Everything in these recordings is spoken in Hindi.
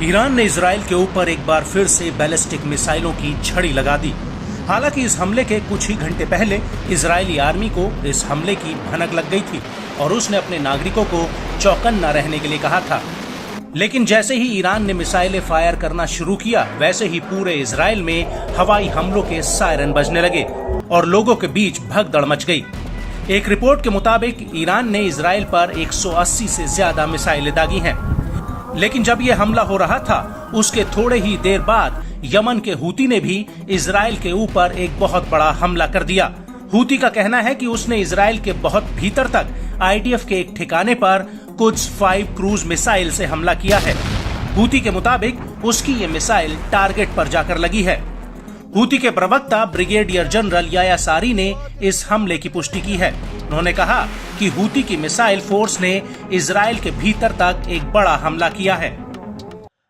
ईरान ने इजराइल के ऊपर एक बार फिर से बैलिस्टिक मिसाइलों की झड़ी लगा दी। हालांकि इस हमले के कुछ ही घंटे पहले इजरायली आर्मी को इस हमले की भनक लग गई थी और उसने अपने नागरिकों को चौकन्ना रहने के लिए कहा था। लेकिन जैसे ही ईरान ने मिसाइलें फायर करना शुरू किया, वैसे ही पूरे इजराइल में हवाई हमलों के सायरन बजने लगे और लोगों के बीच भगदड़ मच गई। एक रिपोर्ट के मुताबिक ईरान ने इजराइल पर 180 से ज्यादा मिसाइलें दागी हैं। लेकिन जब यह हमला हो रहा था, उसके थोड़े ही देर बाद यमन के हूती ने भी इजराइल के ऊपर एक बहुत बड़ा हमला कर दिया। हूती का कहना है कि उसने इजराइल के बहुत भीतर तक आईडीएफ के एक ठिकाने पर कुद्स 5 क्रूज मिसाइल से हमला किया है। हूती के मुताबिक उसकी ये मिसाइल टारगेट पर जाकर लगी है। हूती के प्रवक्ता ब्रिगेडियर जनरल याया सारी ने इस हमले की पुष्टि की है। उन्होंने कहा कि हूती की मिसाइल फोर्स ने इजराइल के भीतर तक एक बड़ा हमला किया है।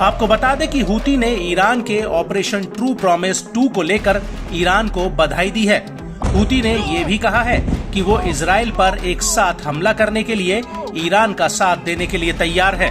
आपको बता दें कि हूती ने ईरान के ऑपरेशन ट्रू प्रॉमिस 2 को लेकर ईरान को बधाई दी है। हूती ने ये भी कहा है कि वो इजराइल पर एक साथ हमला करने के लिए ईरान का साथ देने के लिए तैयार है।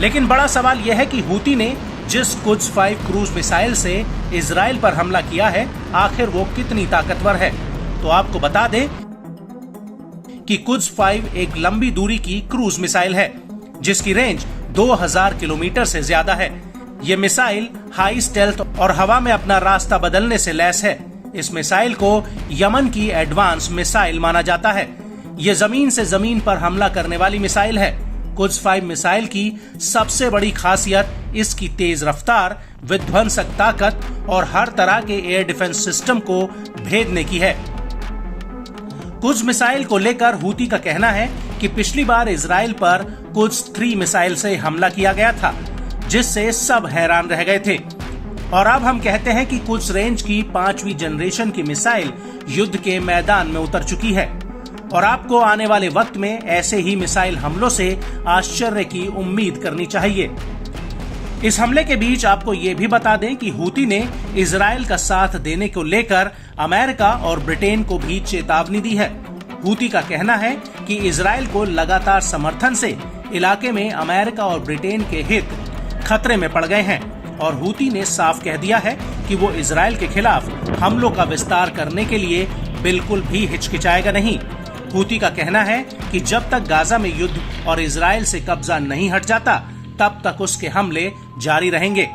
लेकिन बड़ा सवाल यह है कि हूती ने जिस कुद्स 5 क्रूज मिसाइल से इजराइल पर हमला किया है, आखिर वो कितनी ताकतवर है। तो आपको बता दें कि कुद्स 5 एक लंबी दूरी की क्रूज मिसाइल है जिसकी रेंज 2000 किलोमीटर से ज्यादा है। ये मिसाइल हाई स्टेल्थ और हवा में अपना रास्ता बदलने से लैस है। इस मिसाइल को यमन की एडवांस मिसाइल माना जाता है। ये जमीन से जमीन पर हमला करने वाली मिसाइल है। कुद्स 5 मिसाइल की सबसे बड़ी खासियत इसकी तेज रफ्तार, विध्वंसक ताकत और हर तरह के एयर डिफेंस सिस्टम को भेदने की है। कुद्स मिसाइल को लेकर हूती का कहना है कि पिछली बार इजराइल पर कुद्स 3 मिसाइल से हमला किया गया था, जिससे सब हैरान रह गए थे। और अब हम कहते हैं कि कुद्स रेंज की 5वीं जनरेशन की मिसाइल युद्ध के मैदान में उतर चुकी है और आपको आने वाले वक्त में ऐसे ही मिसाइल हमलों से आश्चर्य की उम्मीद करनी चाहिए। इस हमले के बीच आपको ये भी बता दें कि हूती ने इजराइल का साथ देने को लेकर अमेरिका और ब्रिटेन को भी चेतावनी दी है। हूती का कहना है कि इजराइल को लगातार समर्थन से इलाके में अमेरिका और ब्रिटेन के हित खतरे में पड़ गए हैं और हूती ने साफ कह दिया है कि वो इजराइल के खिलाफ हमलों का विस्तार करने के लिए बिल्कुल भी हिचकिचाएगा नहीं। हूती का कहना है कि जब तक गाजा में युद्ध और इजराइल से कब्जा नहीं हट जाता, तब तक उसके हमले जारी रहेंगे।